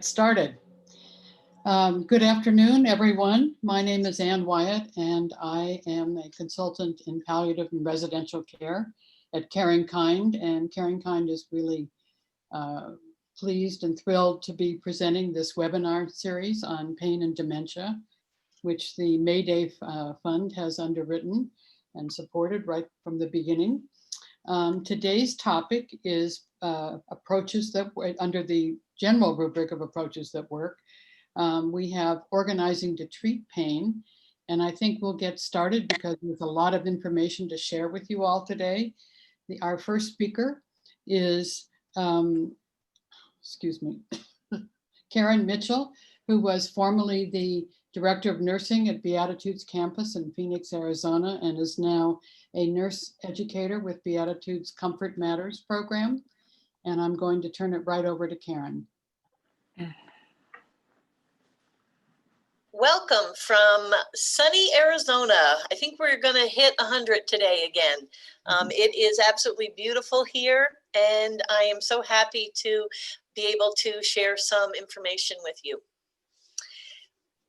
Started. Good afternoon, everyone. My name is Ann Wyatt, and I am a consultant in palliative and residential care at CaringKind. And CaringKind is really pleased and thrilled to be presenting this webinar series on pain and dementia, which the Mayday Fund has underwritten and supported right from the beginning. Today's topic is approaches that under the general rubric of approaches that work. We have organizing to treat pain, and I think we'll get started because there's a lot of information to share with you all today. Our first speaker is, Karen Mitchell, who was formerly the Director of Nursing at Beatitudes Campus in Phoenix, Arizona, and is now a nurse educator with Beatitudes Comfort Matters program. And I'm going to turn it right over to Karen. Welcome from sunny Arizona. I think we're going to hit 100 today again. It is absolutely beautiful here, and I am so happy to be able to share some information with you.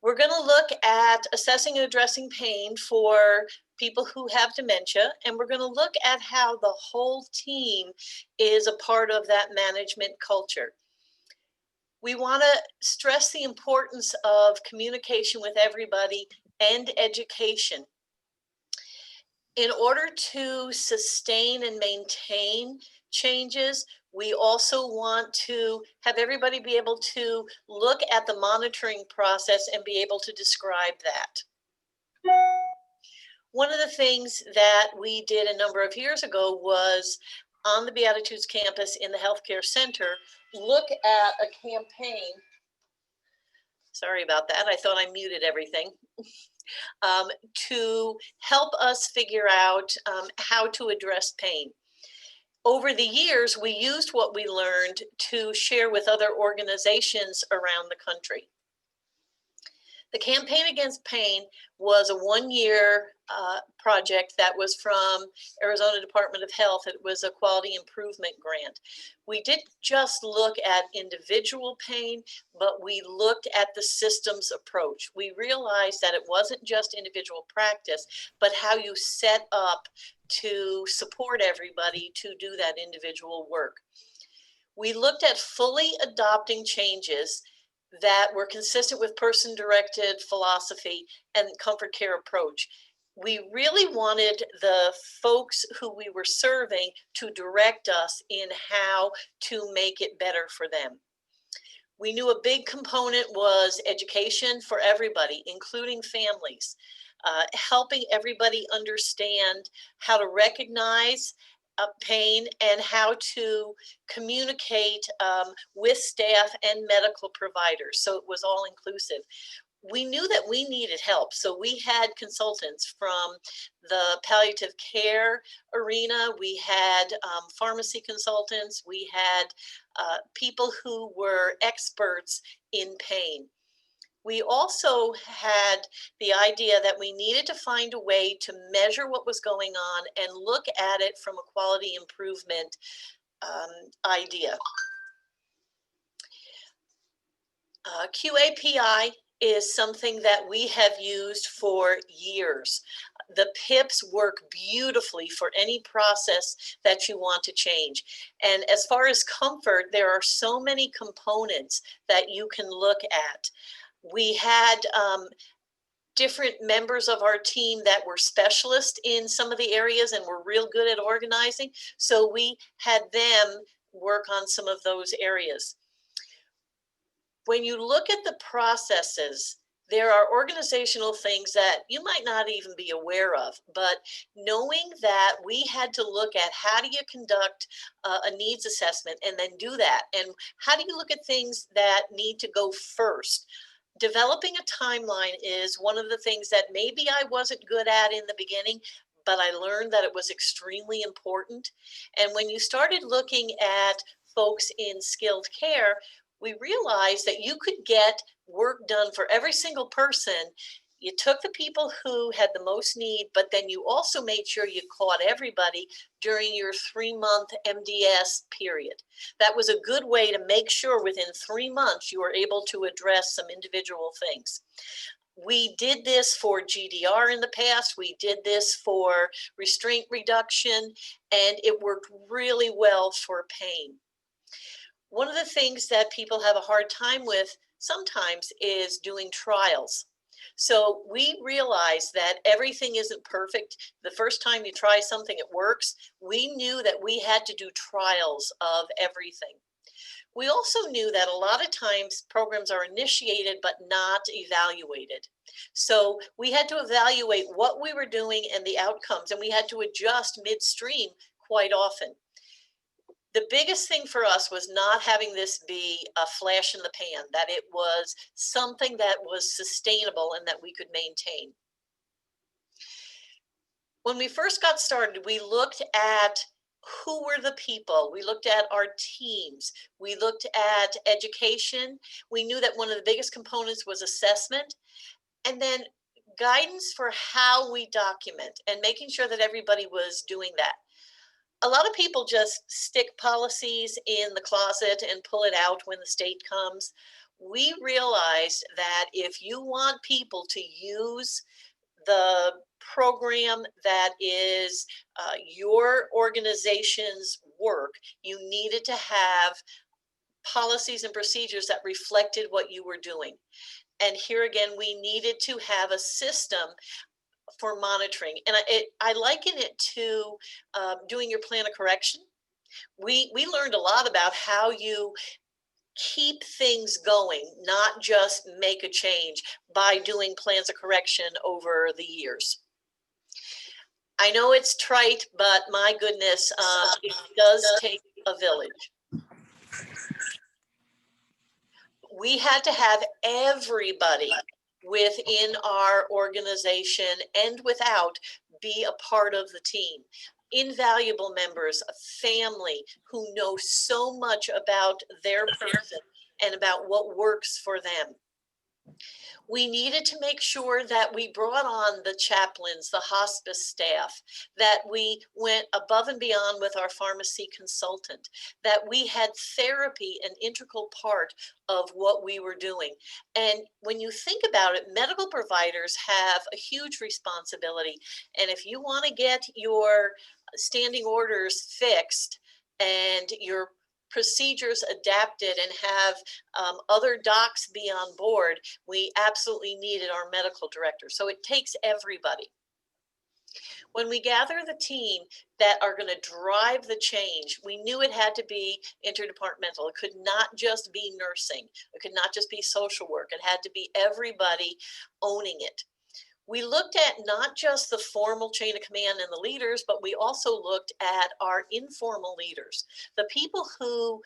We're going to look at assessing and addressing pain for people who have dementia, and we're going to look at how the whole team is a part of that management culture. We want to stress the importance of communication with everybody and education. In order to sustain and maintain changes, we also want to have everybody be able to look at the monitoring process and be able to describe that. One of the things that we did a number of years ago was on the Beatitudes campus in the healthcare center, look at a campaign. Sorry about that. I thought I muted everything. To help us figure out how to address pain. Over the years, we used what we learned to share with other organizations around the country. The Campaign Against Pain was a one-year project that was from Arizona Department of Health. It was a quality improvement grant. We didn't just look at individual pain, but we looked at the systems approach. We realized that it wasn't just individual practice, but how you set up to support everybody to do that individual work. We looked at fully adopting changes that were consistent with person-directed philosophy and comfort care approach. We really wanted the folks who we were serving to direct us in how to make it better for them. We knew a big component was education for everybody, including families, helping everybody understand how to recognize pain and how to communicate with staff and medical providers. So it was all inclusive. We knew that we needed help. So we had consultants from the palliative care arena. We had pharmacy consultants. We had people who were experts in pain. We also had the idea that we needed to find a way to measure what was going on and look at it from a quality improvement idea. QAPI is something that we have used for years. The PIPs work beautifully for any process that you want to change. And as far as comfort, there are so many components that you can look at. We had different members of our team that were specialists in some of the areas and were real good at organizing. So we had them work on some of those areas. When you look at the processes, there are organizational things that you might not even be aware of, but knowing that we had to look at how do you conduct a needs assessment and then do that, and how do you look at things that need to go first. Developing a timeline is one of the things that maybe I wasn't good at in the beginning, but I learned that it was extremely important. And when you started looking at folks in skilled care, we realized that you could get work done for every single person You took the people who had the most need, but then you also made sure you caught everybody during your 3-month MDS period. That was a good way to make sure within 3 months you were able to address some individual things. We did this for GDR in the past. We did this for restraint reduction, and it worked really well for pain. One of the things that people have a hard time with sometimes is doing trials. So we realized that everything isn't perfect. The first time you try something, it works. We knew that we had to do trials of everything. We also knew that a lot of times programs are initiated but not evaluated. So we had to evaluate what we were doing and the outcomes, and we had to adjust midstream quite often. The biggest thing for us was not having this be a flash in the pan, that it was something that was sustainable and that we could maintain. When we first got started, we looked at who were the people. We looked at our teams. We looked at education. We knew that one of the biggest components was assessment, and then guidance for how we document and making sure that everybody was doing that. A lot of people just stick policies in the closet and pull it out when the state comes. We realized that if you want people to use the program that is your organization's work, you needed to have policies and procedures that reflected what you were doing. And here again, we needed to have a system for monitoring. And I liken it to doing your plan of correction. We learned a lot about how you keep things going, not just make a change by doing plans of correction over the years. I know it's trite, but my goodness, it does take a village. We had to have everybody within our organization and without be a part of the team. Invaluable members, a family who know so much about their person and about what works for them. We needed to make sure that we brought on the chaplains, the hospice staff, that we went above and beyond with our pharmacy consultant, that we had therapy an integral part of what we were doing. And when you think about it, medical providers have a huge responsibility. And if you want to get your standing orders fixed and your procedures adapted and have other docs be on board, we absolutely needed our medical director. So it takes everybody. When we gather the team that are going to drive the change, we knew it had to be interdepartmental. It could not just be nursing. It could not just be social work. It had to be everybody owning it. We looked at not just the formal chain of command and the leaders, but we also looked at our informal leaders, the people who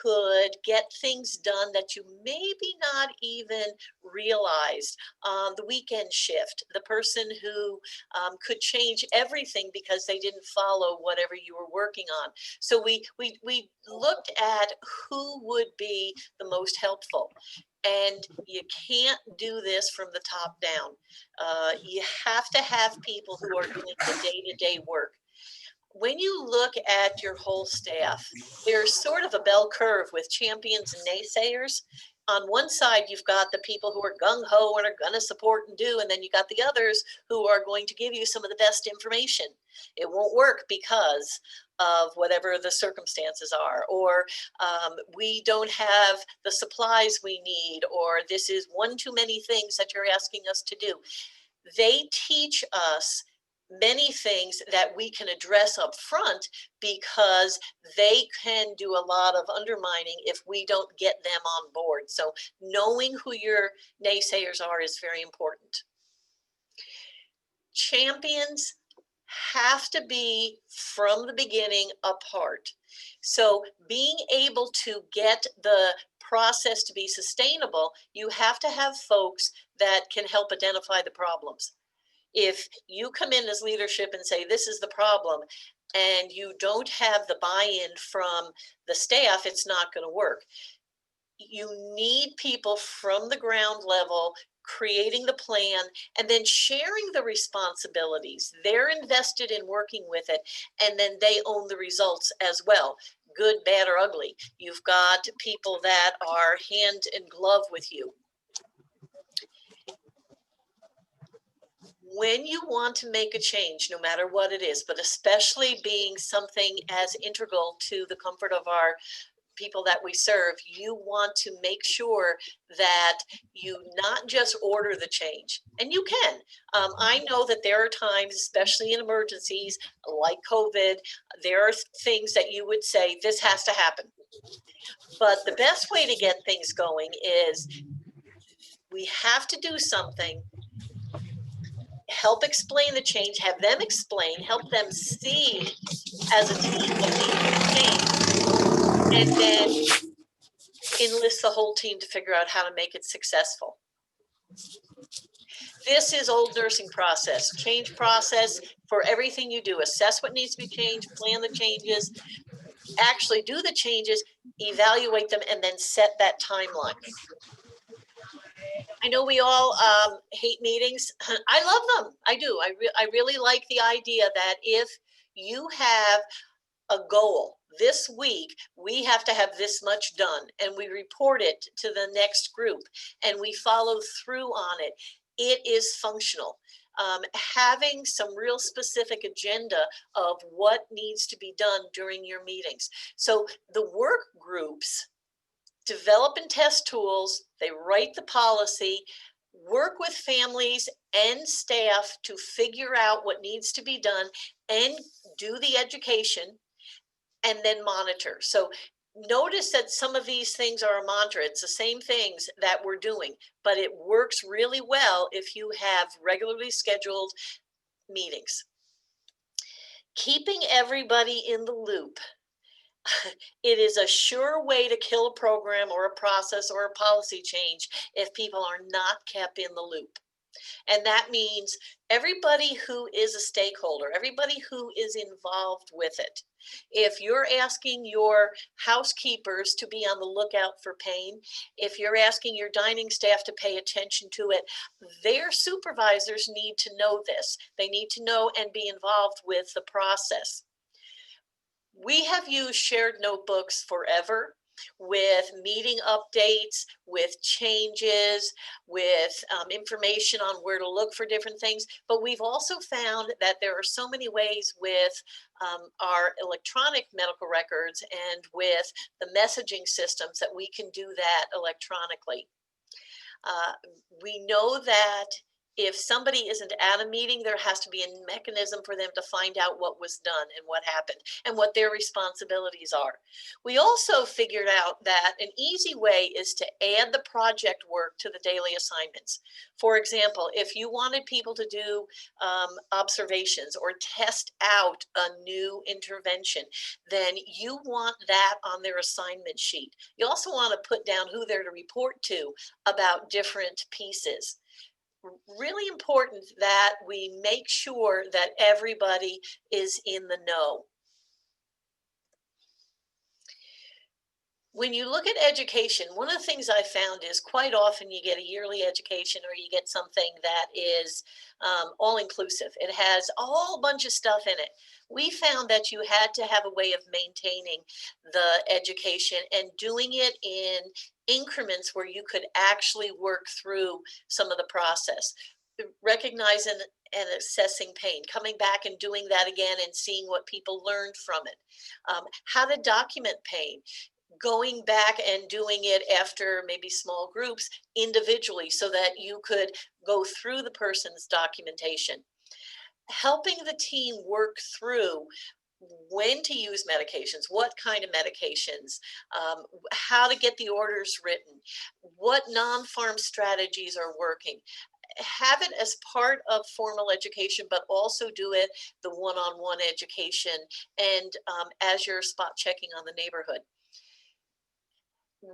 could get things done that you maybe not even realized. The weekend shift, the person who could change everything because they didn't follow whatever you were working on. So we looked at who would be the most helpful. And you can't do this from the top down. You have to have people who are doing the day-to-day work. When you look at your whole staff, there's sort of a bell curve with champions and naysayers. On one side, you've got the people who are gung-ho and are going to support and do, and then you got the others who are going to give you some of the best information. It won't work because of whatever the circumstances are, or we don't have the supplies we need, or this is one too many things that you're asking us to do. They teach us many things that we can address up front because they can do a lot of undermining if we don't get them on board. So knowing who your naysayers are is very important. Champions have to be from the beginning a part. So being able to get the process to be sustainable, you have to have folks that can help identify the problems. If you come in as leadership and say, this is the problem, and you don't have the buy-in from the staff, it's not going to work. You need people from the ground level creating the plan, and then sharing the responsibilities. They're invested in working with it, and then they own the results as well, good, bad, or ugly. You've got people that are hand in glove with you. When you want to make a change, no matter what it is, but especially being something as integral to the comfort of our people that we serve, you want to make sure that you not just order the change, and you can. I know that there are times, especially in emergencies like COVID, there are things that you would say, this has to happen. But the best way to get things going is we have to do something, help explain the change, have them explain, help them see as a team what needs to change, and then enlist the whole team to figure out how to make it successful. This is old nursing process, change process for everything you do. Assess what needs to be changed, plan the changes, actually do the changes, evaluate them, and then set that timeline. I know we all hate meetings. I love them. I do. I really like the idea that if you have a goal, this week we have to have this much done, and we report it to the next group, and we follow through on it. It is functional. Having some real specific agenda of what needs to be done during your meetings. So the work groups develop and test tools, they write the policy, work with families and staff to figure out what needs to be done, and do the education, and then monitor. So notice that some of these things are a mantra. It's the same things that we're doing, but it works really well if you have regularly scheduled meetings. Keeping everybody in the loop. It is a sure way to kill a program or a process or a policy change if people are not kept in the loop. And that means everybody who is a stakeholder, everybody who is involved with it. If you're asking your housekeepers to be on the lookout for pain, if you're asking your dining staff to pay attention to it, their supervisors need to know this. They need to know and be involved with the process. We have used shared notebooks forever, with meeting updates, with changes, with information on where to look for different things. But we've also found that there are so many ways with our electronic medical records and with the messaging systems that we can do that electronically. We know that if somebody isn't at a meeting, there has to be a mechanism for them to find out what was done and what happened and what their responsibilities are. We also figured out that an easy way is to add the project work to the daily assignments. For example, if you wanted people to do observations or test out a new intervention, then you want that on their assignment sheet. You also want to put down who they're to report to about different pieces. Really important that we make sure that everybody is in the know. When you look at education, one of the things I found is quite often you get a yearly education, or you get something that is all-inclusive. It has a whole bunch of stuff in it. We found that you had to have a way of maintaining the education and doing it in increments where you could actually work through some of the process. Recognizing and assessing pain, coming back and doing that again and seeing what people learned from it. How to document pain, going back and doing it after maybe small groups individually so that you could go through the person's documentation. Helping the team work through when to use medications, what kind of medications, how to get the orders written, what non-pharm strategies are working. Have it as part of formal education, but also do it the one-on-one education and as you're spot checking on the neighborhood.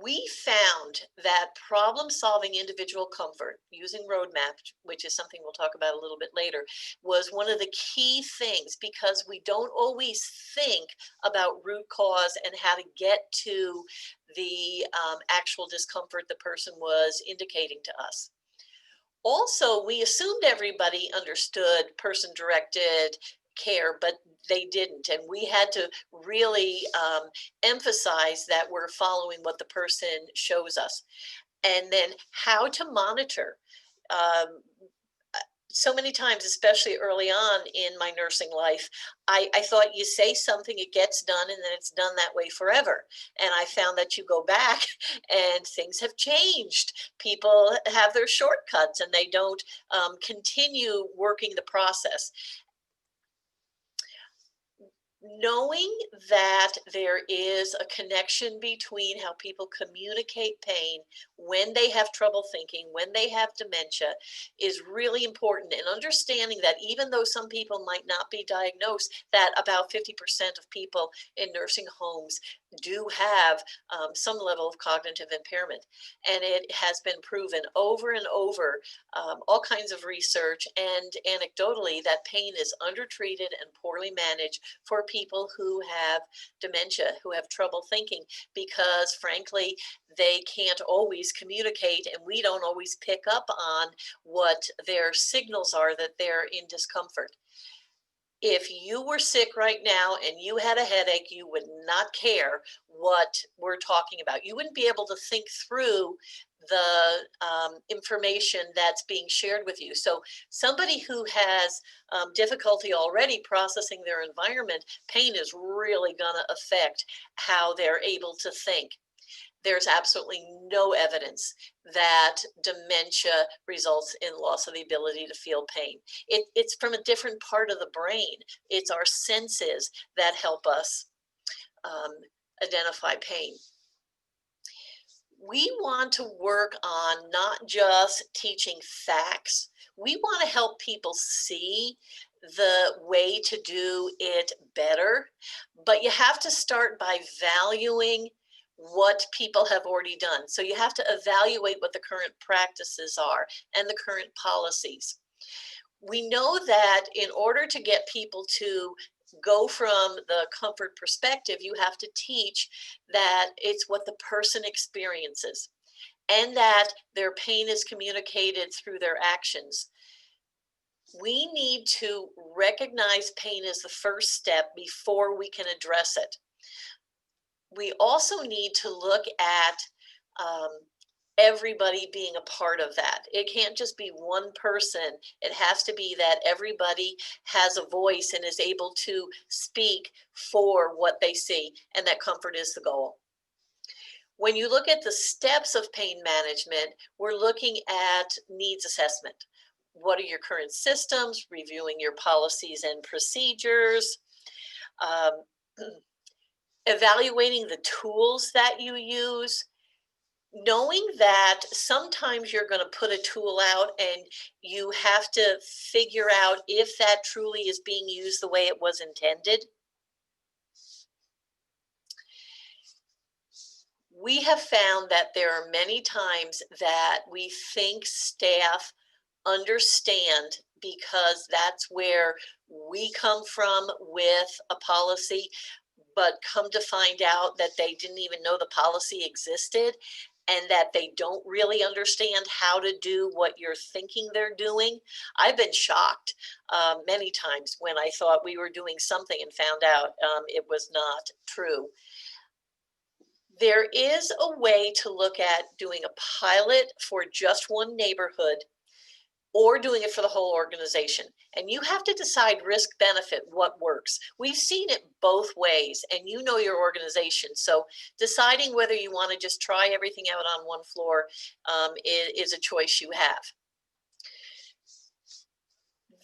We found that problem-solving individual comfort using roadmap, which is something we'll talk about a little bit later, was one of the key things, because we don't always think about root cause and how to get to the actual discomfort the person was indicating to us. Also, we assumed everybody understood person-directed care, but they didn't. And we had to really emphasize that we're following what the person shows us. And then how to monitor. Um, so many times, especially early on in my nursing life, I thought you say something, it gets done, and then it's done that way forever. And I found that you go back and things have changed. People have their shortcuts and they don't continue working the process. Knowing that there is a connection between how people communicate pain when they have trouble thinking, when they have dementia, is really important. And understanding that even though some people might not be diagnosed, that about 50% of people in nursing homes do have some level of cognitive impairment. And it has been proven over and over, all kinds of research and anecdotally, that pain is undertreated and poorly managed for people who have dementia, who have trouble thinking, because frankly, they can't always communicate and we don't always pick up on what their signals are that they're in discomfort. If you were sick right now and you had a headache, you would not care what we're talking about. You wouldn't be able to think through the information that's being shared with you. So somebody who has difficulty already processing their environment, pain is really going to affect how they're able to think. There's absolutely no evidence that dementia results in loss of the ability to feel pain. It's from a different part of the brain. It's our senses that help us identify pain. We want to work on not just teaching facts. We want to help people see the way to do it better, but you have to start by valuing what people have already done. So you have to evaluate what the current practices are and the current policies. We know that in order to get people to go from the comfort perspective, you have to teach that it's what the person experiences and that their pain is communicated through their actions. We need to recognize pain as the first step before we can address it. We also need to look at everybody being a part of that. It can't just be one person. It has to be that everybody has a voice and is able to speak for what they see, and that comfort is the goal. When you look at the steps of pain management, we're looking at needs assessment. What are your current systems? Reviewing your policies and procedures. Evaluating the tools that you use, knowing that sometimes you're going to put a tool out and you have to figure out if that truly is being used the way it was intended. We have found that there are many times that we think staff understand because that's where we come from with a policy, but come to find out that they didn't even know the policy existed and that they don't really understand how to do what you're thinking they're doing. I've been shocked many times when I thought we were doing something and found out it was not true. There is a way to look at doing a pilot for just one neighborhood or doing it for the whole organization. And you have to decide risk benefit, what works. We've seen it both ways, and you know your organization. So deciding whether you want to just try everything out on one floor is a choice you have.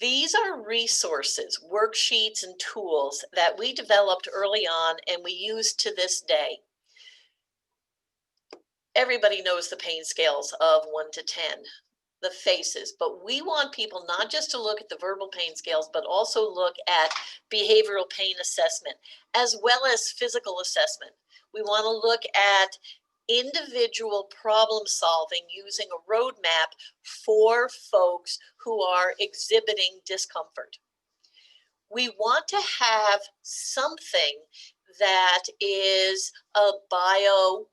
These are resources, worksheets, and tools that we developed early on and we use to this day. Everybody knows the pain scales of 1 to 10. The faces, but we want people not just to look at the verbal pain scales, but also look at behavioral pain assessment as well as physical assessment. We want to look at individual problem solving using a roadmap for folks who are exhibiting discomfort. We want to have something that is a bio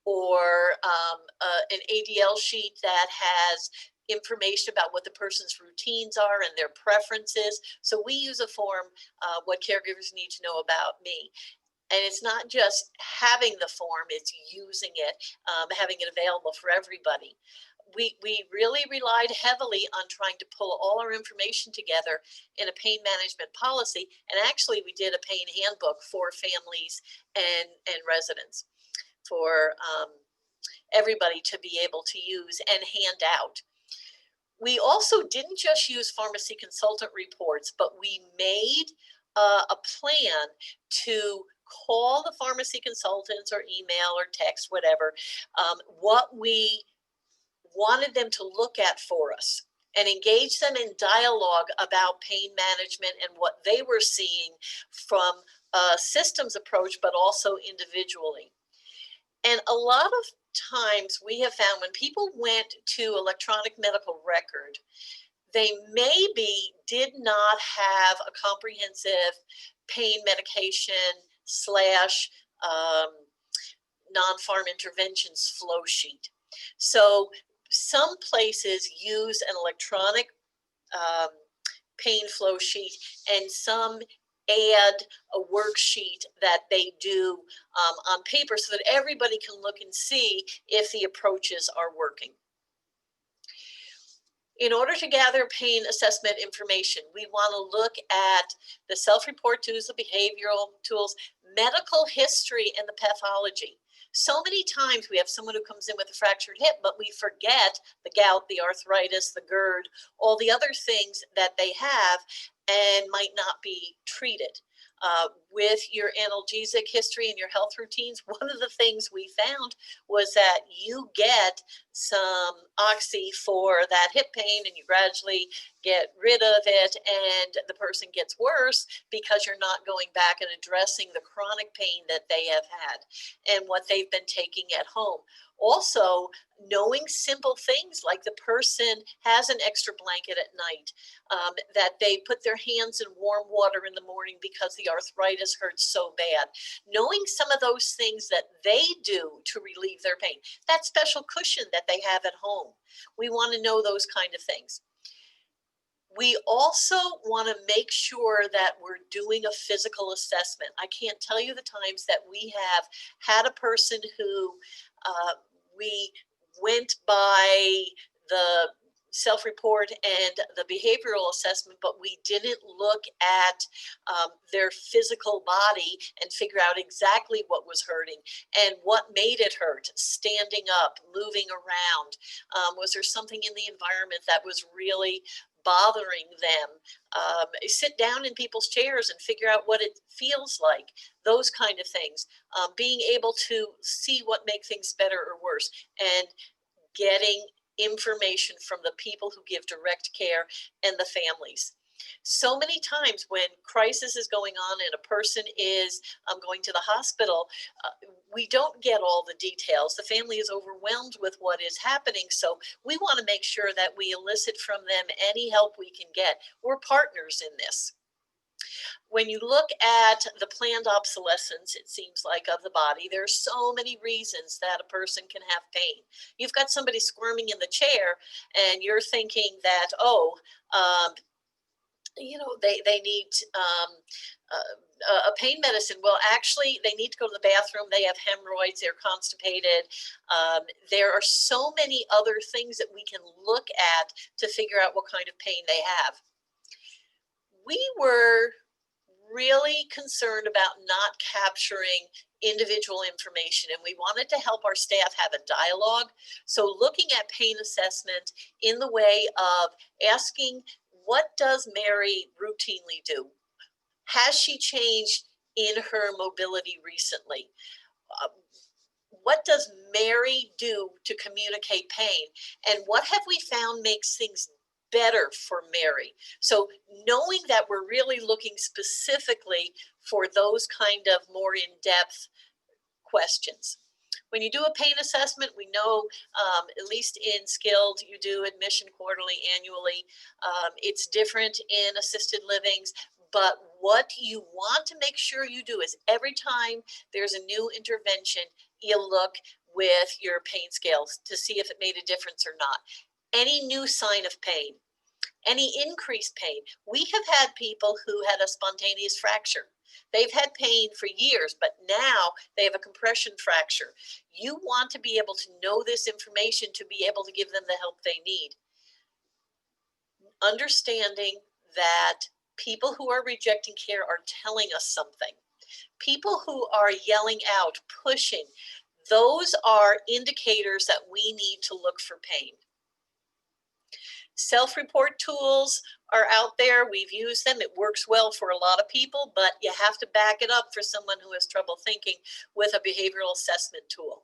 or an ADL sheet that has information about what the person's routines are and their preferences. So we use a form, what caregivers need to know about me. And it's not just having the form, it's using it, having it available for everybody. We really relied heavily on trying to pull all our information together in a pain management policy. And actually we did a pain handbook for families and residents for everybody to be able to use and hand out. We also didn't just use pharmacy consultant reports, but we made a plan to call the pharmacy consultants or email or text, whatever, what we wanted them to look at for us and engage them in dialogue about pain management and what they were seeing from a systems approach, but also individually. And a lot of times we have found when people went to electronic medical record, they maybe did not have a comprehensive pain medication / non-pharm interventions flow sheet. So some places use an electronic pain flow sheet, and some add a worksheet that they do on paper so that everybody can look and see if the approaches are working. In order to gather pain assessment information, we want to look at the self-report tools, the behavioral tools, medical history, and the pathology. So many times we have someone who comes in with a fractured hip, but we forget the gout, the arthritis, the GERD, all the other things that they have and might not be treated. With your analgesic history and your health routines, one of the things we found was that you get some oxy for that hip pain and you gradually get rid of it and the person gets worse because you're not going back and addressing the chronic pain that they have had and what they've been taking at home. Also, knowing simple things like the person has an extra blanket at night, that they put their hands in warm water in the morning because the arthritis hurts so bad. Knowing some of those things that they do to relieve their pain, that special cushion that they have at home. We want to know those kind of things. We also want to make sure that we're doing a physical assessment. I can't tell you the times that we have had a person who we went by the self-report and the behavioral assessment, but we didn't look at their physical body and figure out exactly what was hurting and what made it hurt. Standing up, moving around. Was there something in the environment that was really bothering them? Sit down in people's chairs and figure out what it feels like. Those kind of things. Being able to see what makes things better or worse, and getting information from the people who give direct care and the families. So many times when crisis is going on and a person is going to the hospital, we don't get all the details. The family is overwhelmed with what is happening. So we want to make sure that we elicit from them any help we can get. We're partners in this. When you look at the planned obsolescence, it seems like, of the body, there are so many reasons that a person can have pain. You've got somebody squirming in the chair and you're thinking that, oh, they need a pain medicine. Well, actually, they need to go to the bathroom. They have hemorrhoids. They're constipated. There are so many other things that we can look at to figure out what kind of pain they have. We were really concerned about not capturing individual information, and we wanted to help our staff have a dialogue. So looking at pain assessment in the way of asking, what does Mary routinely do? Has she changed in her mobility recently? What does Mary do to communicate pain? And what have we found makes things better for Mary? So knowing that we're really looking specifically for those kind of more in-depth questions. When you do a pain assessment, we know, at least in skilled, you do admission quarterly, annually. It's different in assisted livings, but what you want to make sure you do is every time there's a new intervention, you look with your pain scales to see if it made a difference or not. any new sign of pain, any increased pain. We have had people who had a spontaneous fracture. They've had pain for years, but now they have a compression fracture. You want to be able to know this information to be able to give them the help they need. Understanding that people who are rejecting care are telling us something. People who are yelling out, pushing, those are indicators that we need to look for pain. Self-report tools are out there. We've used them. It works well for a lot of people, but you have to back it up for someone who has trouble thinking with a behavioral assessment tool.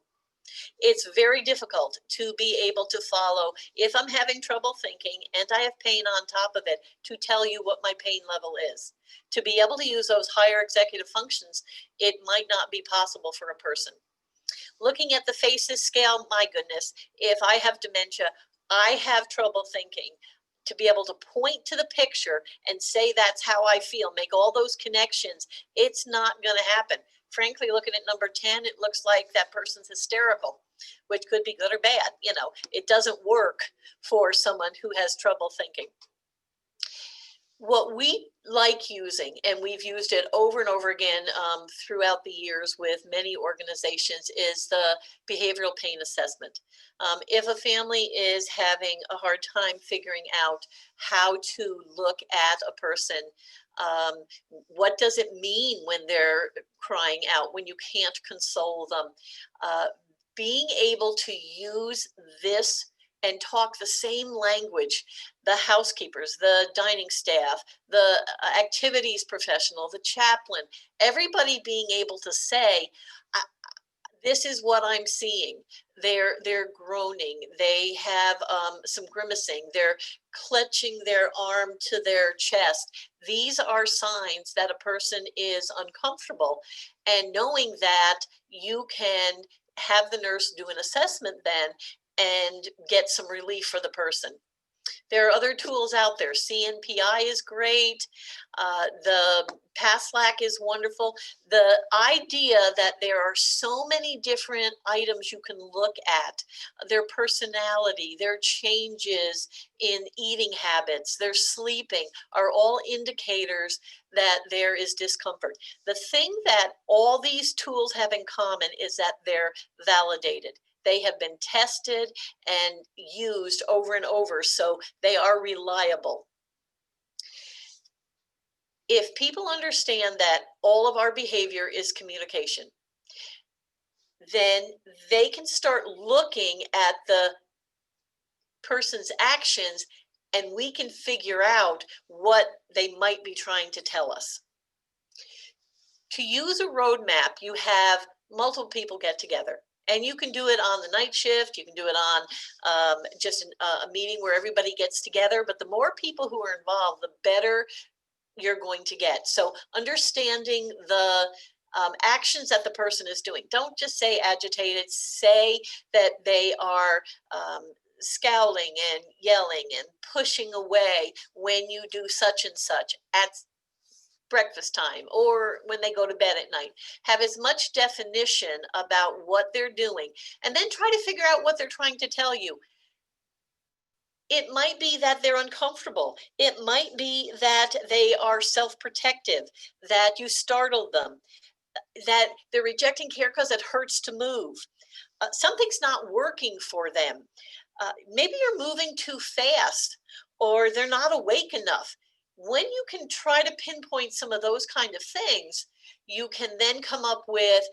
It's very difficult to be able to follow, if I'm having trouble thinking and I have pain on top of it, to tell you what my pain level is. To be able to use those higher executive functions, it might not be possible for a person. Looking at the FACES scale, my goodness, if I have dementia, I have trouble thinking. To be able to point to the picture and say that's how I feel, make all those connections, it's not going to happen. Frankly, looking at number 10, it looks like that person's hysterical, which could be good or bad. You know, it doesn't work for someone who has trouble thinking. What we like using, and we've used it over and over again throughout the years with many organizations, is the behavioral pain assessment. If a family is having a hard time figuring out how to look at a person, what does it mean when they're crying out, when you can't console them? Being able to use this and talk the same language, the housekeepers, the dining staff, the activities professional, the chaplain, everybody being able to say, this is what I'm seeing. They're groaning. They have some grimacing. They're clutching their arm to their chest. These are signs that a person is uncomfortable. And knowing that, you can have the nurse do an assessment then and get some relief for the person. There are other tools out there. CNPI is great. The PASLAC is wonderful. The idea that there are so many different items you can look at, their personality, their changes in eating habits, their sleeping, are all indicators that there is discomfort. The thing that all these tools have in common is that they're validated. They have been tested and used over and over, so they are reliable. If people understand that all of our behavior is communication, then they can start looking at the person's actions and we can figure out what they might be trying to tell us. To use a roadmap, you have multiple people get together. And you can do it on the night shift. You can do it on just a meeting where everybody gets together. But the more people who are involved, the better you're going to get. So understanding the actions that the person is doing. Don't just say agitated. Say that they are scowling and yelling and pushing away when you do such and such at breakfast time or when they go to bed at night. Have as much definition about what they're doing and then try to figure out what they're trying to tell you. It might be that they're uncomfortable. It might be that they are self-protective, that you startled them, that they're rejecting care because it hurts to move. Something's not working for them. Maybe you're moving too fast or they're not awake enough. When you can try to pinpoint some of those kind of things, you can then come up with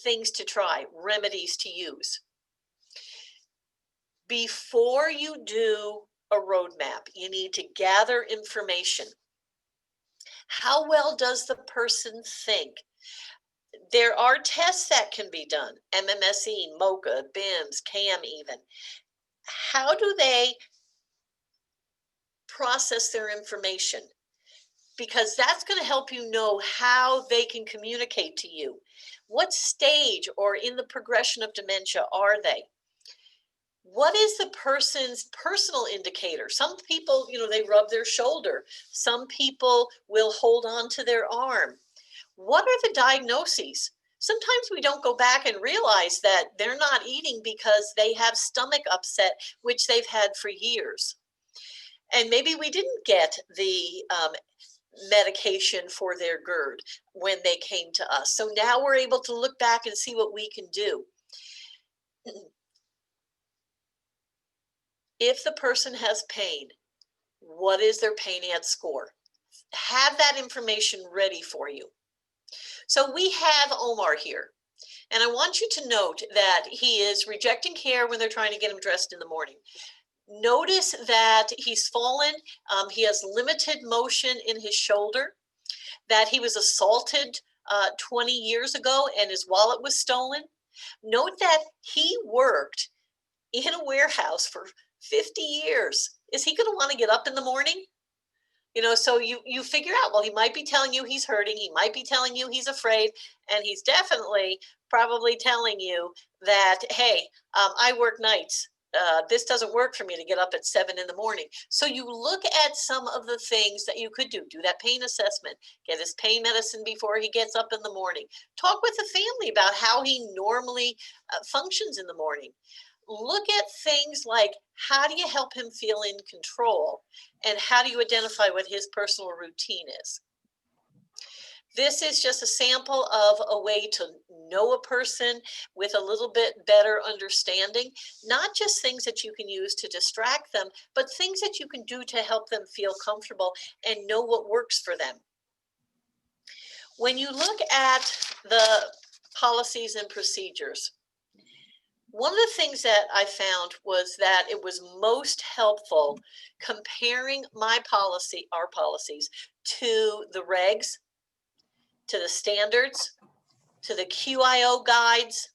things to try, remedies to use. Before you do a roadmap, you need to gather information. How well does the person think? There are tests that can be done, MMSE, MOCA, BIMS, CAM even. How do they process their information? Because that's going to help you know how they can communicate to you. What stage or in the progression of dementia are they? What is the person's personal indicator? Some people, they rub their shoulder. Some people will hold on to their arm. What are the diagnoses? Sometimes we don't go back and realize that they're not eating because they have stomach upset, which they've had for years. And maybe we didn't get the medication for their GERD when they came to us. So now we're able to look back and see what we can do. If the person has pain, what is their pain ad score? Have that information ready for you. So we have Omar here, and I want you to note that he is rejecting care when they're trying to get him dressed in the morning. Notice that he's fallen. He has limited motion in his shoulder, that he was assaulted 20 years ago and his wallet was stolen. Note that he worked in a warehouse for 50 years. Is he going to want to get up in the morning? You know, so you figure out, well, he might be telling you he's hurting. He might be telling you he's afraid. And he's definitely probably telling you that, hey, I work nights. This doesn't work for me to get up at 7 in the morning. So you look at some of the things that you could do. Do that pain assessment, get his pain medicine before he gets up in the morning. Talk with the family about how he normally functions in the morning. Look at things like, how do you help him feel in control? And how do you identify what his personal routine is? This is just a sample of a way to know a person with a little bit better understanding, not just things that you can use to distract them, but things that you can do to help them feel comfortable and know what works for them. When you look at the policies and procedures, one of the things that I found was that it was most helpful comparing our policies, to the regs, to the standards, to the QIO guides,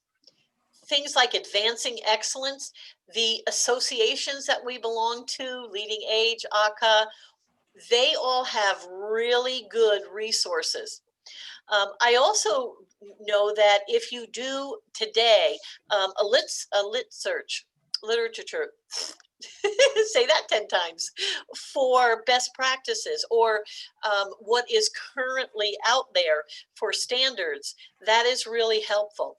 things like Advancing Excellence, the associations that we belong to, Leading Age, ACA, they all have really good resources. I also know that if you do today a lit search, literature, say that 10 times, for best practices or what is currently out there for standards, that is really helpful.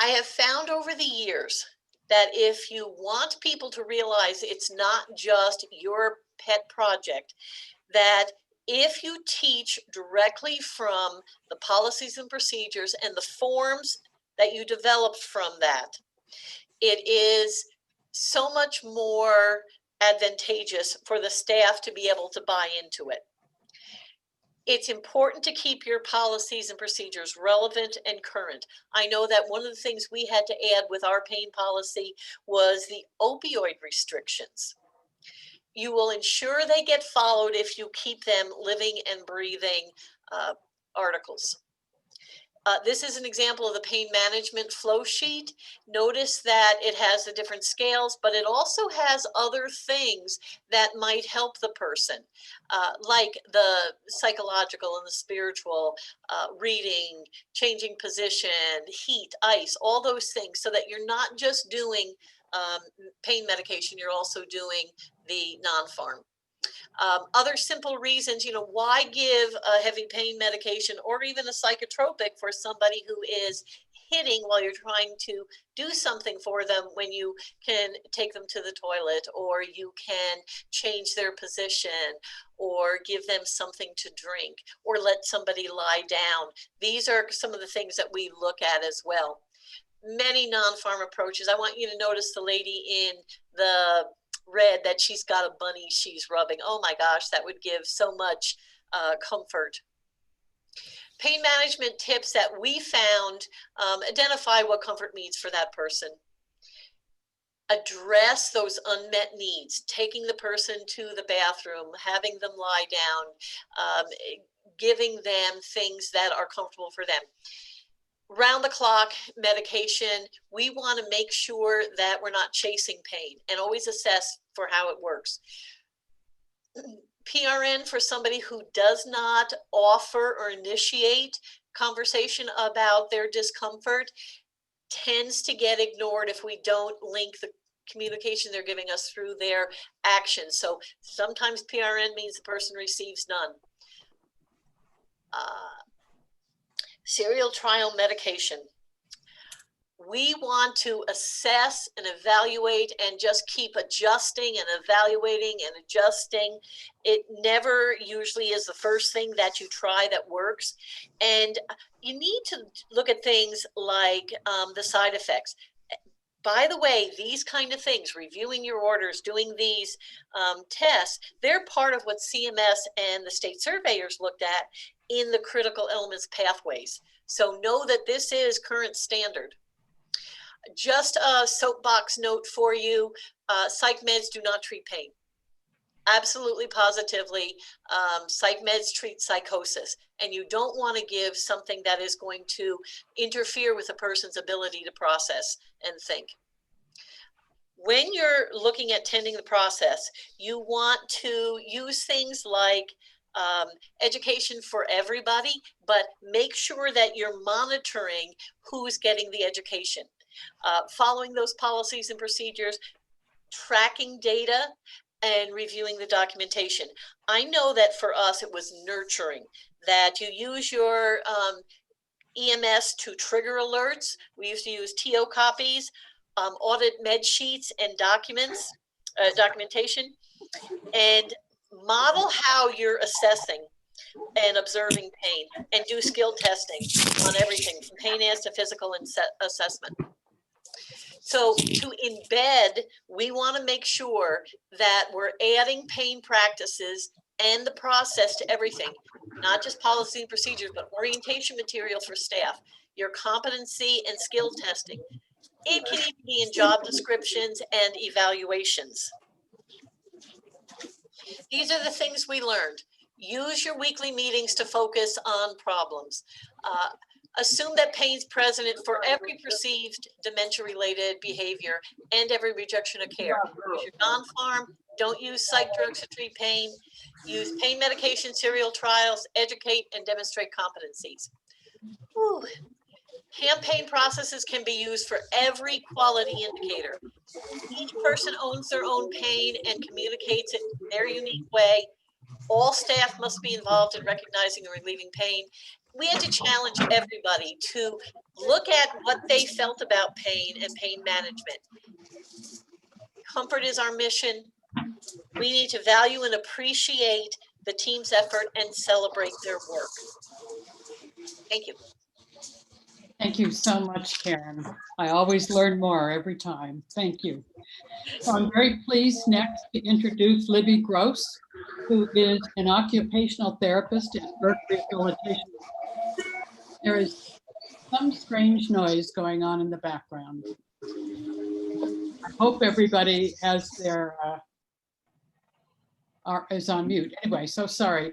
I have found over the years that if you want people to realize it's not just your pet project, that if you teach directly from the policies and procedures and the forms that you developed from that, it is so much more advantageous for the staff to be able to buy into it. It's important to keep your policies and procedures relevant and current. I know that one of the things we had to add with our pain policy was the opioid restrictions. You will ensure they get followed if you keep them living and breathing articles. This is an example of the pain management flow sheet. Notice that it has the different scales, but it also has other things that might help the person, like the psychological and the spiritual, reading, changing position, heat, ice, all those things, so that you're not just doing pain medication, you're also doing the non-pharm. Other simple reasons, why give a heavy pain medication or even a psychotropic for somebody who is hitting while you're trying to do something for them, when you can take them to the toilet, or you can change their position, or give them something to drink, or let somebody lie down. These are some of the things that we look at as well. Many non-pharm approaches. I want you to notice the lady in the red, that she's got a bunny she's rubbing. Oh my gosh, that would give so much comfort. Pain management tips that we found: identify what comfort means for that person. Address those unmet needs, taking the person to the bathroom, having them lie down, giving them things that are comfortable for them. Round the clock medication, we want to make sure that we're not chasing pain, and always assess for how it works. PRN for somebody who does not offer or initiate conversation about their discomfort tends to get ignored if we don't link the communication they're giving us through their actions. So sometimes PRN means the person receives none. Serial trial medication. We want to assess and evaluate and just keep adjusting and evaluating and adjusting. It never usually is the first thing that you try that works. And you need to look at things like the side effects. By the way, these kind of things, reviewing your orders, doing these tests, they're part of what CMS and the state surveyors looked at in the critical illness pathways. So know that this is current standard. Just a soapbox note for you, psych meds do not treat pain. Absolutely, positively, psych meds treat psychosis, and you don't want to give something that is going to interfere with a person's ability to process and think. When you're looking at tending the process, you want to use things like education for everybody, but make sure that you're monitoring who's getting the education. Following those policies and procedures, tracking data, and reviewing the documentation. I know that for us, it was nurturing, that you use your EMS to trigger alerts. We used to use TO copies, audit med sheets and documents, documentation, and model how you're assessing and observing pain, and do skill testing on everything from pain as to physical assessment. So to embed, we want to make sure that we're adding pain practices and the process to everything, not just policy and procedures, but orientation material for staff, your competency and skill testing. It can even be in job descriptions and evaluations. These are the things we learned. Use your weekly meetings to focus on problems. Assume that pain's present for every perceived dementia-related behavior and every rejection of care. Use your non-farm, don't use psych drugs to treat pain. Use pain medication, serial trials, educate and demonstrate competencies. Whew. Campaign processes can be used for every quality indicator. Each person owns their own pain and communicates it in their unique way. All staff must be involved in recognizing and relieving pain. We had to challenge everybody to look at what they felt about pain and pain management. Comfort is our mission. We need to value and appreciate the team's effort and celebrate their work. Thank you. Thank you so much, Karen. I always learn more every time. Thank you. So I'm very pleased next to introduce Libby Gross, who is an occupational therapist at Berkeley Rehabilitation. There is some strange noise going on in the background. I hope everybody has their is on mute. Anyway, so sorry.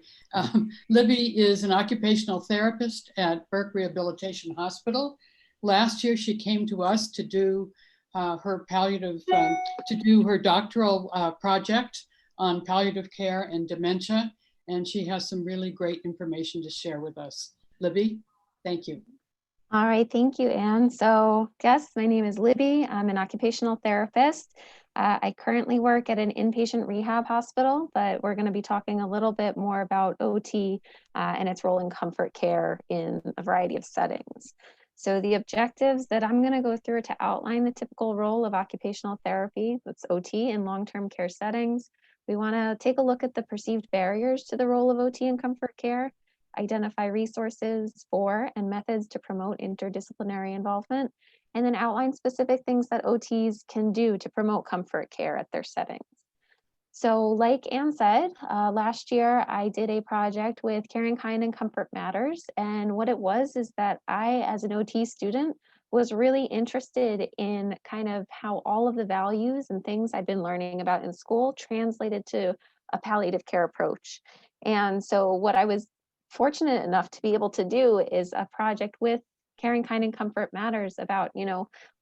Libby is an occupational therapist at Berkeley Rehabilitation Hospital. Last year, she came to us to do her palliative, to do her doctoral project on palliative care and dementia, and she has some really great information to share with us. Libby, thank you. All right, thank you, Anne. So yes, my name is Libby. I'm an occupational therapist. I currently work at an inpatient rehab hospital, but we're going to be talking a little bit more about OT and its role in comfort care in a variety of settings. So the objectives that I'm going to go through are to outline the typical role of occupational therapy, that's OT, in long-term care settings. We want to take a look at the perceived barriers to the role of OT in comfort care, identify resources for and methods to promote interdisciplinary involvement, and then outline specific things that OTs can do to promote comfort care at their settings. So like Anne said, last year I did a project with CaringKind and Comfort Matters. And what it was is that I, as an OT student, was really interested in kind of how all of the values and things I'd been learning about in school translated to a palliative care approach. And so what I was fortunate enough to be able to do is a project with CaringKind and Comfort Matters about,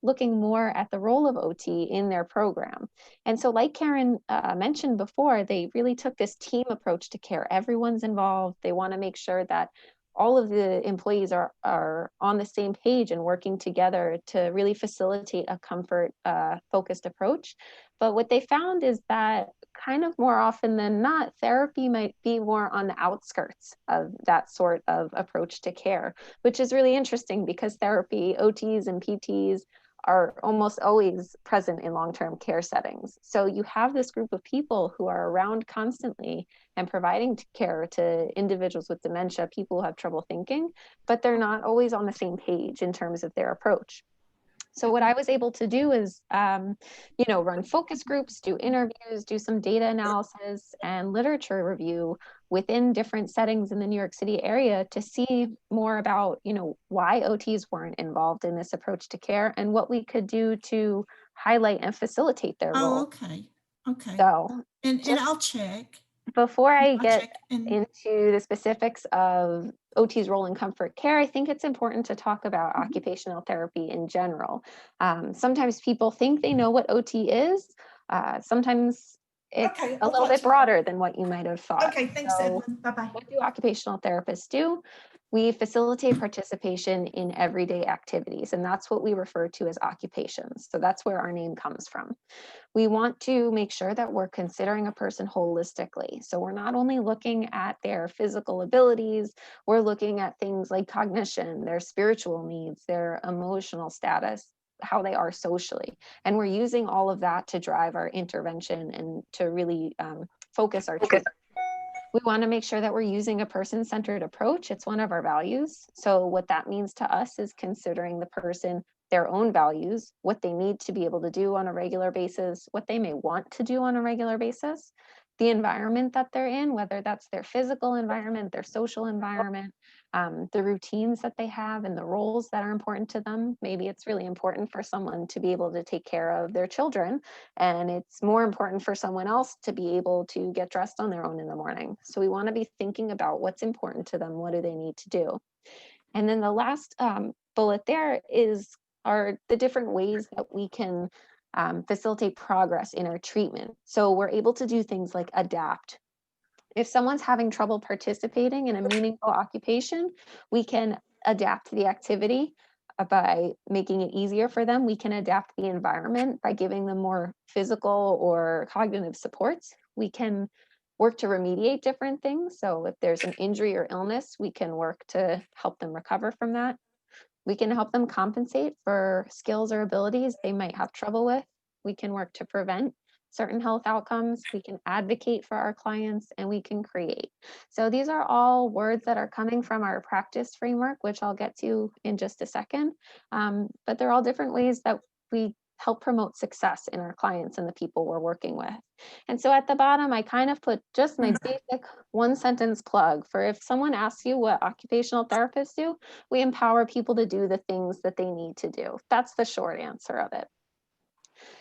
looking more at the role of OT in their program. And so like Karen mentioned before, they really took this team approach to care. Everyone's involved. They want to make sure that all of the employees are on the same page and working together to really facilitate a comfort focused approach. But what they found is that kind of more often than not, therapy might be more on the outskirts of that sort of approach to care, which is really interesting because therapy, OTs and PTs are almost always present in long-term care settings. So you have this group of people who are around constantly and providing care to individuals with dementia, people who have trouble thinking, but they're not always on the same page in terms of their approach. So what I was able to do is, run focus groups, do interviews, do some data analysis and literature review within different settings in the New York City area to see more about, why OTs weren't involved in this approach to care and what we could do to highlight and facilitate their role. Okay. Okay. So And I'll check. before I I'll get check and into the specifics of OT's role in comfort care, I think it's important to talk about Mhm. occupational therapy in general. Sometimes people think they know what OT is. Sometimes it's Okay, a I'll little talk bit to you. broader than what you might have thought. Okay, thanks, So Evelyn. Bye-bye. what do occupational therapists do? We facilitate participation in everyday activities, and that's what we refer to as occupations. So that's where our name comes from. We want to make sure that we're considering a person holistically. So we're not only looking at their physical abilities, we're looking at things like cognition, their spiritual needs, their emotional status, how they are socially. And we're using all of that to drive our intervention and to really focus our treatment. We want to make sure that we're using a person-centered approach. It's one of our values. So what that means to us is considering the person, their own values, what they need to be able to do on a regular basis, what they may want to do on a regular basis, the environment that they're in, whether that's their physical environment, their social environment, the routines that they have and the roles that are important to them. Maybe it's really important for someone to be able to take care of their children, and it's more important for someone else to be able to get dressed on their own in the morning. So we want to be thinking about what's important to them, what do they need to do. And then the last bullet there are the different ways that we can facilitate progress in our treatment. So we're able to do things like adapt. If someone's having trouble participating in a meaningful occupation, we can adapt the activity by making it easier for them. We can adapt the environment by giving them more physical or cognitive supports. We can work to remediate different things. So if there's an injury or illness, we can work to help them recover from that. We can help them compensate for skills or abilities they might have trouble with. We can work to prevent certain health outcomes. We can advocate for our clients, and we can create. So these are all words that are coming from our practice framework, which I'll get to in just a second. But they're all different ways that we help promote success in our clients and the people we're working with. And so at the bottom, I kind of put just my basic one sentence plug for if someone asks you what occupational therapists do, we empower people to do the things that they need to do. That's the short answer of it.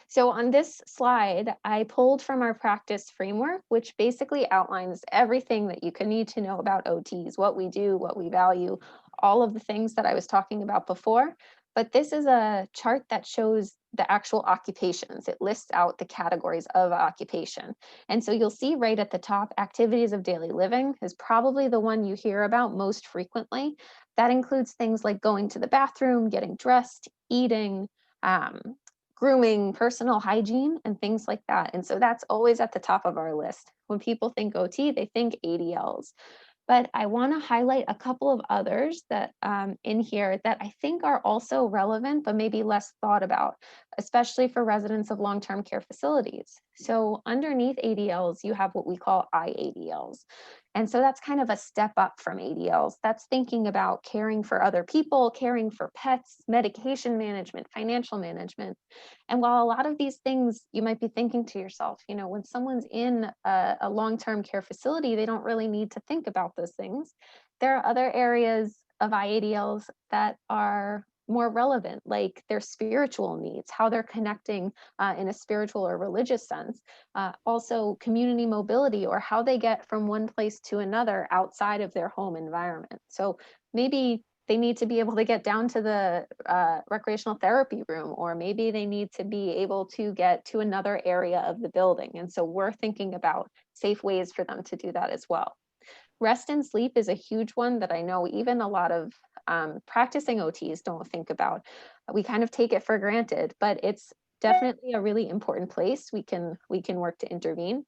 So on this slide, I pulled from our practice framework, which basically outlines everything that you can need to know about OTs, what we do, what we value, all of the things that I was talking about before. But this is a chart that shows the actual occupations. It lists out the categories of occupation. And so you'll see right at the top, activities of daily living is probably the one you hear about most frequently. That includes things like going to the bathroom, getting dressed, eating, grooming, personal hygiene, and things like that. And so that's always at the top of our list. When people think OT, they think ADLs. But I want to highlight a couple of others that in here that I think are also relevant, but maybe less thought about, especially for residents of long-term care facilities. So underneath ADLs, you have what we call IADLs. And so that's kind of a step up from ADLs. That's thinking about caring for other people, caring for pets, medication management, financial management. And while a lot of these things, you might be thinking to yourself, when someone's in a long-term care facility, they don't really need to think about those things. There are other areas of IADLs that are more relevant, like their spiritual needs, how they're connecting in a spiritual or religious sense. Also community mobility, or how they get from one place to another outside of their home environment. So maybe they need to be able to get down to the recreational therapy room, or maybe they need to be able to get to another area of the building. And so we're thinking about safe ways for them to do that as well. Rest and sleep is a huge one that I know even a lot of practicing OTs don't think about. We kind of take it for granted, but it's definitely a really important place we can work to intervene.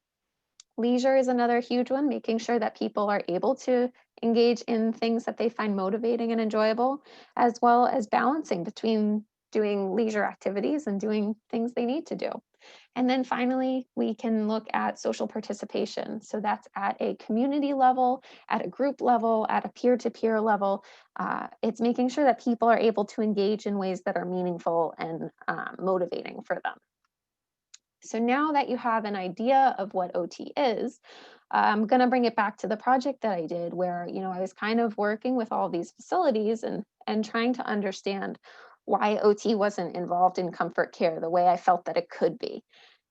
Leisure is another huge one, making sure that people are able to engage in things that they find motivating and enjoyable, as well as balancing between doing leisure activities and doing things they need to do. And then finally, we can look at social participation. So that's at a community level, at a group level, at a peer-to-peer level. It's making sure that people are able to engage in ways that are meaningful and motivating for them. So now that you have an idea of what OT is, I'm going to bring it back to the project that I did where, I was kind of working with all these facilities and trying to understand why OT wasn't involved in comfort care the way I felt that it could be.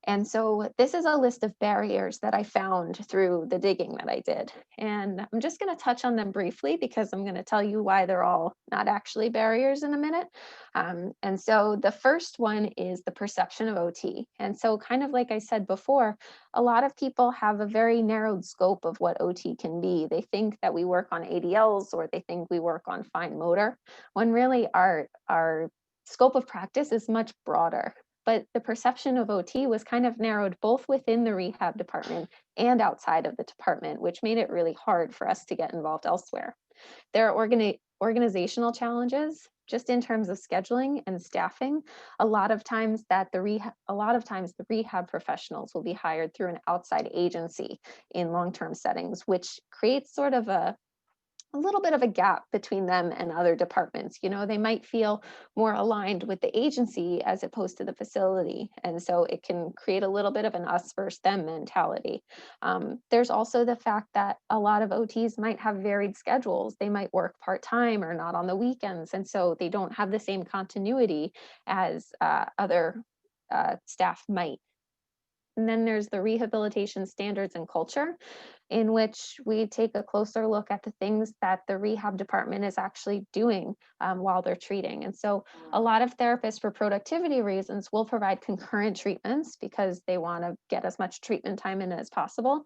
And so this is a list of barriers that I found through the digging that I did. And I'm just going to touch on them briefly because I'm going to tell you why they're all not actually barriers in a minute. And so the first one is the perception of OT. And so kind of like I said before, a lot of people have a very narrowed scope of what OT can be. They think that we work on ADLs or they think we work on fine motor, when really our scope of practice is much broader. But the perception of OT was kind of narrowed both within the rehab department and outside of the department, which made it really hard for us to get involved elsewhere. There are organizational challenges just in terms of scheduling and staffing. A lot of times the rehab professionals will be hired through an outside agency in long-term settings, which creates sort of a little bit of a gap between them and other departments. They might feel more aligned with the agency as opposed to the facility. And so it can create a little bit of an us versus them mentality. There's also the fact that a lot of OTs might have varied schedules. They might work part-time or not on the weekends. And so they don't have the same continuity as other staff might. And then there's the rehabilitation standards and culture, in which we take a closer look at the things that the rehab department is actually doing while they're treating. And so a lot of therapists, for productivity reasons, will provide concurrent treatments because they want to get as much treatment time in as possible,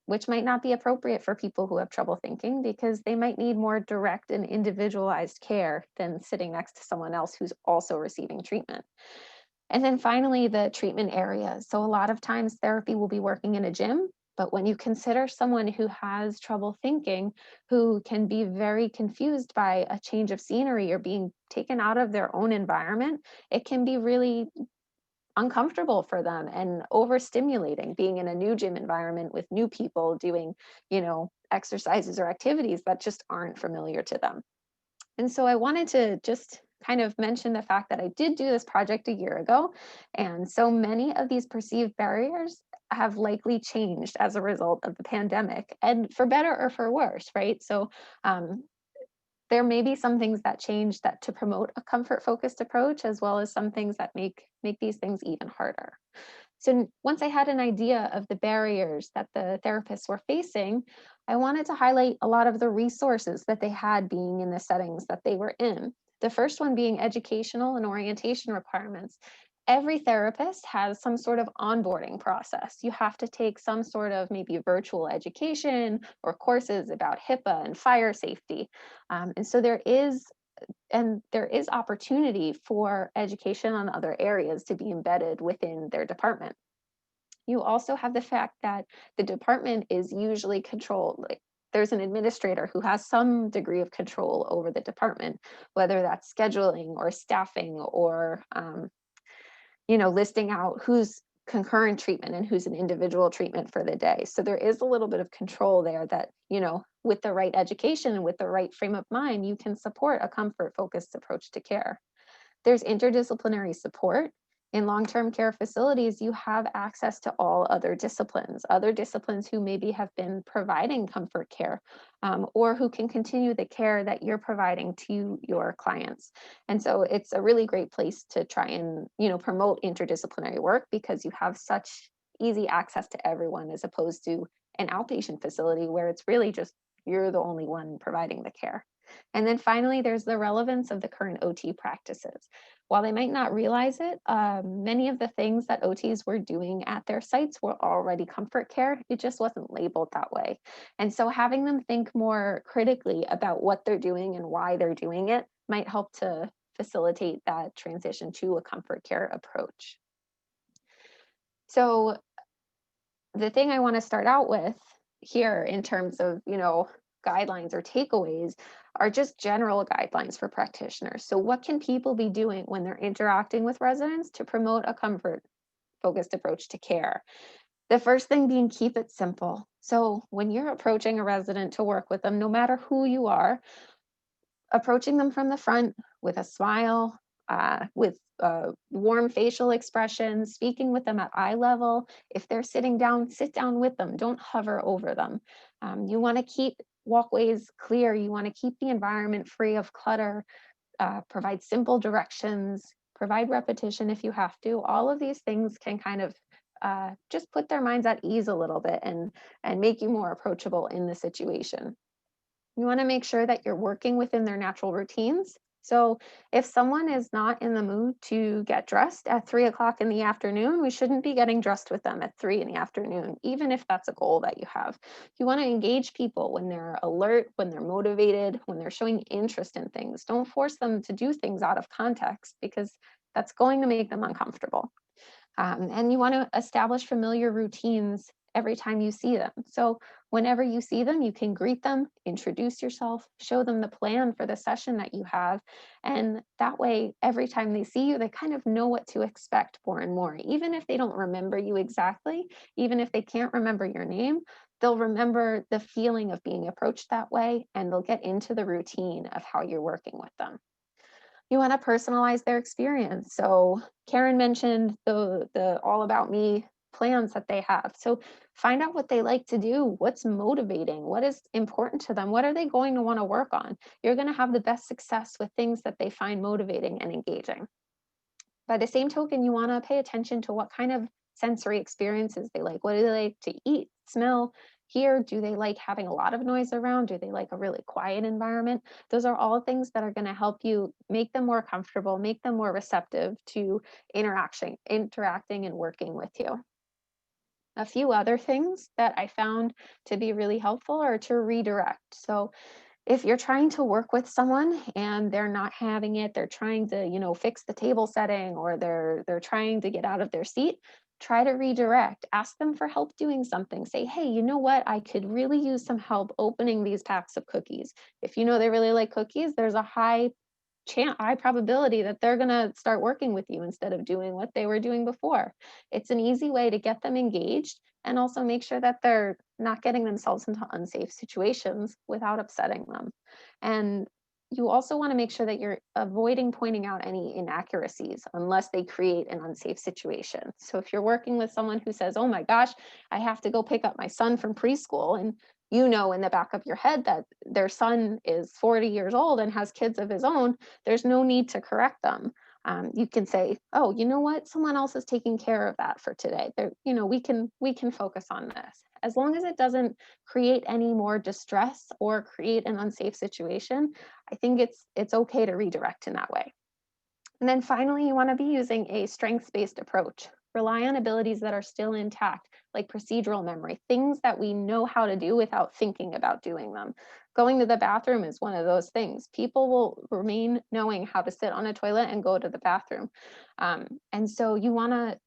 which might not be appropriate for people who have trouble thinking because they might need more direct and individualized care than sitting next to someone else who's also receiving treatment. And then finally, the treatment areas. So a lot of times therapy will be working in a gym, but when you consider someone who has trouble thinking, who can be very confused by a change of scenery or being taken out of their own environment, it can be really uncomfortable for them and overstimulating being in a new gym environment with new people doing, exercises or activities that just aren't familiar to them. And so I wanted to just kind of mention the fact that I did do this project a year ago. And so many of these perceived barriers have likely changed as a result of the pandemic, and for better or for worse, right? So there may be some things that change that to promote a comfort-focused approach, as well as some things that make these things even harder. So once I had an idea of the barriers that the therapists were facing, I wanted to highlight a lot of the resources that they had being in the settings that they were in. The first one being educational and orientation requirements. Every therapist has some sort of onboarding process. You have to take some sort of maybe virtual education or courses about HIPAA and fire safety. And so there is opportunity for education on other areas to be embedded within their department. You also have the fact that the department is usually controlled. Like, there's an administrator who has some degree of control over the department, whether that's scheduling or staffing or listing out who's concurrent treatment and who's an individual treatment for the day. So there is a little bit of control there that, with the right education and with the right frame of mind, you can support a comfort-focused approach to care. There's interdisciplinary support. In long-term care facilities, you have access to all other disciplines who maybe have been providing comfort care or who can continue the care that you're providing to your clients. And so it's a really great place to try and, promote interdisciplinary work because you have such easy access to everyone as opposed to an outpatient facility where it's really just you're the only one providing the care. And then finally, there's the relevance of the current OT practices. While they might not realize it, many of the things that OTs were doing at their sites were already comfort care. It just wasn't labeled that way. And so having them think more critically about what they're doing and why they're doing it might help to facilitate that transition to a comfort care approach. So the thing I want to start out with here in terms of, guidelines or takeaways are just general guidelines for practitioners. So what can people be doing when they're interacting with residents to promote a comfort-focused approach to care? The first thing being, keep it simple. So when you're approaching a resident to work with them, no matter who you are, approaching them from the front with a smile, with warm facial expressions, speaking with them at eye level. If they're sitting down, sit down with them. Don't hover over them. You want to keep walkways clear. You want to keep the environment free of clutter, provide simple directions, provide repetition if you have to. All of these things can kind of just put their minds at ease a little bit and make you more approachable in the situation. You want to make sure that you're working within their natural routines. So if someone is not in the mood to get dressed at 3 o'clock in the afternoon, we shouldn't be getting dressed with them at 3 in the afternoon, even if that's a goal that you have. You want to engage people when they're alert, when they're motivated, when they're showing interest in things. Don't force them to do things out of context, because that's going to make them uncomfortable. And you want to establish familiar routines every time you see them. So whenever you see them, you can greet them, introduce yourself, show them the plan for the session that you have. And that way, every time they see you, they kind of know what to expect more and more. Even if they don't remember you exactly, even if they can't remember your name, they'll remember the feeling of being approached that way, and they'll get into the routine of how you're working with them. You want to personalize their experience. So Karen mentioned the All About Me plans that they have. So find out what they like to do, what's motivating, what is important to them, what are they going to want to work on. You're going to have the best success with things that they find motivating and engaging. By the same token, you want to pay attention to what kind of sensory experiences they like. What do they like to eat, smell, hear? Do they like having a lot of noise around? Do they like a really quiet environment? Those are all things that are going to help you make them more comfortable, make them more receptive to interacting and working with you. A few other things that I found to be really helpful are to redirect. So if you're trying to work with someone and they're not having it, they're trying to, fix the table setting, or they're trying to get out of their seat, try to redirect. Ask them for help doing something. Say, hey, you know what? I could really use some help opening these packs of cookies. If you know they really like cookies, there's a high probability that they're going to start working with you instead of doing what they were doing before. It's an easy way to get them engaged and also make sure that they're not getting themselves into unsafe situations without upsetting them. And you also want to make sure that you're avoiding pointing out any inaccuracies unless they create an unsafe situation. So if you're working with someone who says, oh my gosh, I have to go pick up my son from preschool, and in the back of your head that their son is 40 years old and has kids of his own, there's no need to correct them. You can say, oh, you know what? Someone else is taking care of that for today. We can focus on this. As long as it doesn't create any more distress or create an unsafe situation, I think it's okay to redirect in that way. And then finally, you want to be using a strengths-based approach. Rely on abilities that are still intact, like procedural memory, things that we know how to do without thinking about doing them. Going to the bathroom is one of those things. People will remain knowing how to sit on a toilet and go to the bathroom. And so you want to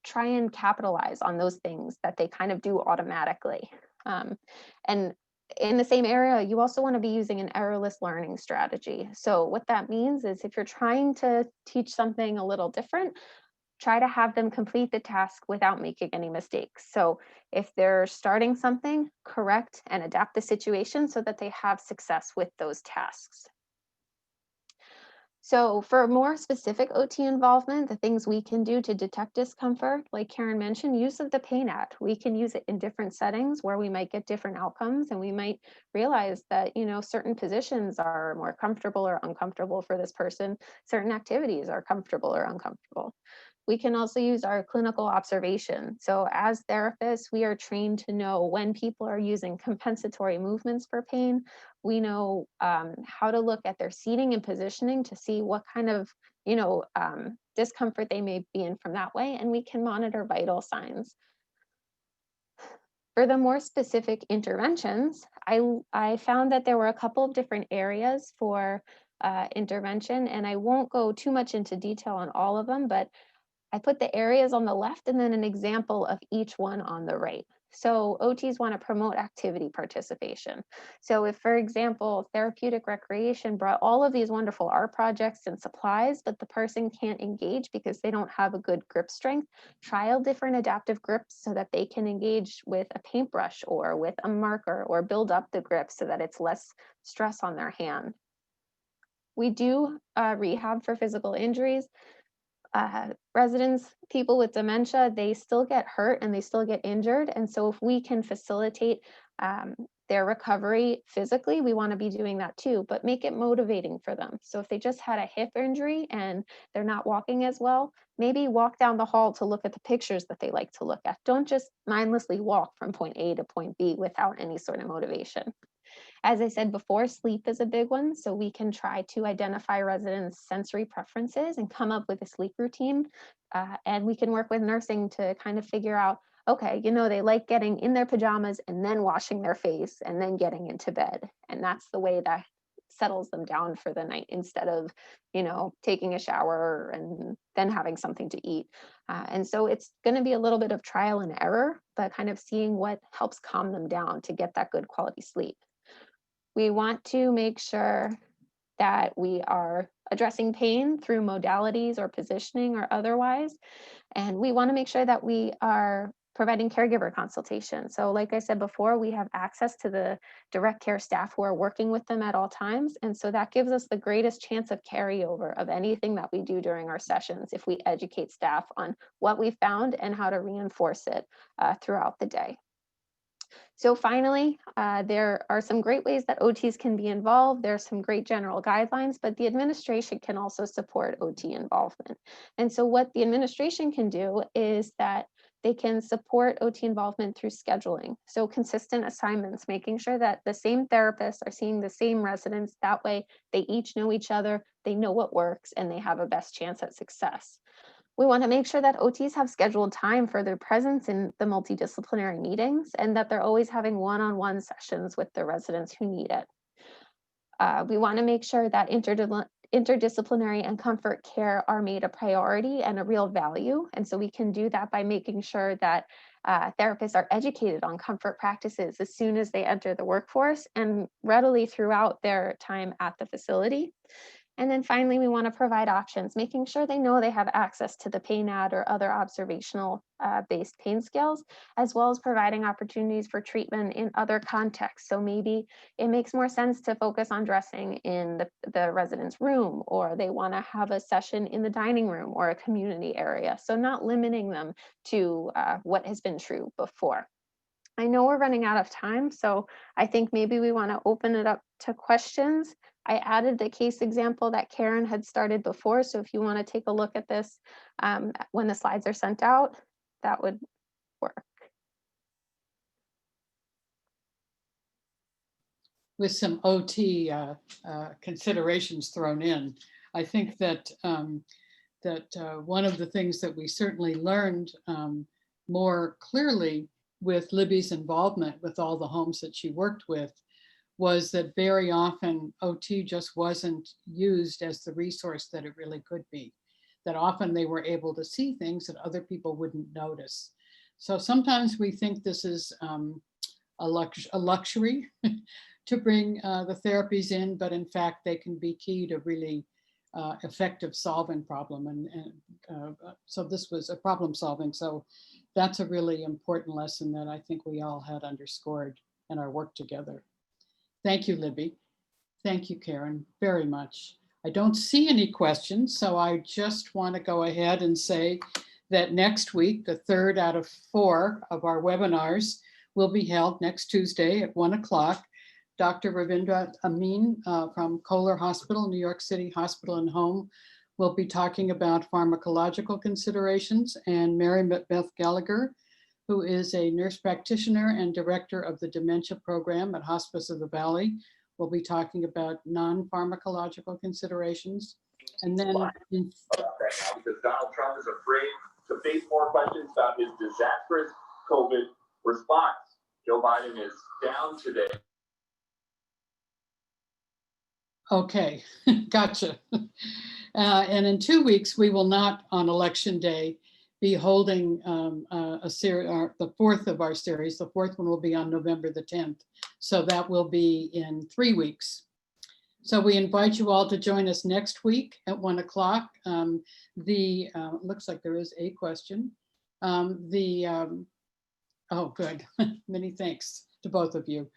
try and capitalize on those things that they kind of do automatically. And in the same area, you also want to be using an errorless learning strategy. So what that means is, if you're trying to teach something a little different, try to have them complete the task without making any mistakes. So if they're starting something, correct and adapt the situation so that they have success with those tasks. So for more specific OT involvement, the things we can do to detect discomfort, like Karen mentioned, use of the PAIN Act. We can use it in different settings where we might get different outcomes, and we might realize that, certain positions are more comfortable or uncomfortable for this person. Certain activities are comfortable or uncomfortable. We can also use our clinical observation. So as therapists, we are trained to know when people are using compensatory movements for pain. We know how to look at their seating and positioning to see what kind of discomfort they may be in from that way, and we can monitor vital signs. For the more specific interventions, I found that there were a couple of different areas for intervention, and I won't go too much into detail on all of them, but I put the areas on the left and then an example of each one on the right. So OTs want to promote activity participation. So if, for example, therapeutic recreation brought all of these wonderful art projects and supplies, but the person can't engage because they don't have a good grip strength, trial different adaptive grips so that they can engage with a paintbrush or with a marker or build up the grip so that it's less stress on their hand. We do rehab for physical injuries. Residents, people with dementia, they still get hurt and they still get injured. And so if we can facilitate their recovery physically, we want to be doing that too, but make it motivating for them. So if they just had a hip injury and they're not walking as well, maybe walk down the hall to look at the pictures that they like to look at. Don't just mindlessly walk from point A to point B without any sort of motivation. As I said before, sleep is a big one. So we can try to identify residents' sensory preferences and come up with a sleep routine. And we can work with nursing to kind of figure out, okay, you know, they like getting in their pajamas and then washing their face and then getting into bed. And that's the way that settles them down for the night instead of, you know, taking a shower and then having something to eat. And so it's going to be a little bit of trial and error, but kind of seeing what helps calm them down to get that good quality sleep. We want to make sure that we are addressing pain through modalities or positioning or otherwise. And we want to make sure that we are providing caregiver consultation. So like I said before, we have access to the direct care staff who are working with them at all times. And so that gives us the greatest chance of carryover of anything that we do during our sessions if we educate staff on what we found and how to reinforce it throughout the day. So finally, there are some great ways that OTs can be involved. There's some great general guidelines, but the administration can also support OT involvement. And so what the administration can do is that they can support OT involvement through scheduling. So consistent assignments, making sure that the same therapists are seeing the same residents. That way they each know each other, they know what works, and they have a best chance at success. We want to make sure that OTs have scheduled time for their presence in the multidisciplinary meetings and that they're always having one-on-one sessions with the residents who need it. We want to make sure that interdisciplinary and comfort care are made a priority and a real value. And so we can do that by making sure that therapists are educated on comfort practices as soon as they enter the workforce and readily throughout their time at the facility. And then finally, we want to provide options, making sure they know they have access to the PAIN-AD or other observational based pain scales, as well as providing opportunities for treatment in other contexts. So maybe it makes more sense to focus on dressing in the resident's room, or they want to have a session in the dining room or a community area. So not limiting them to what has been true before. I know we're running out of time, so I think maybe we want to open it up to questions. I added the case example that Karen had started before, so if you want to take a look at this when the slides are sent out, that would work. With some OT considerations thrown in, I think that one of the things that we certainly learned more clearly with Libby's involvement with all the homes that she worked with was that very often OT just wasn't used as the resource that it really could be. That often they were able to see things that other people wouldn't notice. So sometimes we think this is a luxury to bring the therapies in, but in fact they can be key to really effective solving problem. And so this was a problem solving. So that's a really important lesson that I think we all had underscored in our work together. Thank you, Libby. Thank you, Karen, very much. I don't see any questions, so I just want to go ahead and say that next week, the 3rd out of 4 of our webinars will be held next Tuesday at 1 o'clock. Dr. Ravindra Amin from Kohler Hospital, New York City Hospital and Home, will be talking about pharmacological considerations, and Mary Beth Gallagher, who is a nurse practitioner and director of the Dementia program at Hospice of the Valley, will be talking about non-pharmacological considerations. And then because Donald Trump is afraid to face more questions about his disastrous COVID response. Joe Biden is down today. Okay, gotcha. And in 2 weeks, we will not on election day be holding the fourth of our series. The fourth one will be on November the 10th. So that will be in 3 weeks. So we invite you all to join us next week at 1 o'clock. Looks like there is a question. Oh, good. Many thanks to both of you.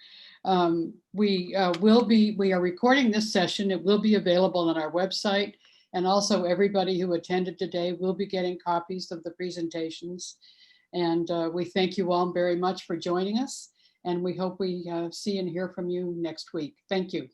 We are recording this session. It will be available on our website. And also everybody who attended today will be getting copies of the presentations. And we thank you all very much for joining us. And we hope we see and hear from you next week. Thank you.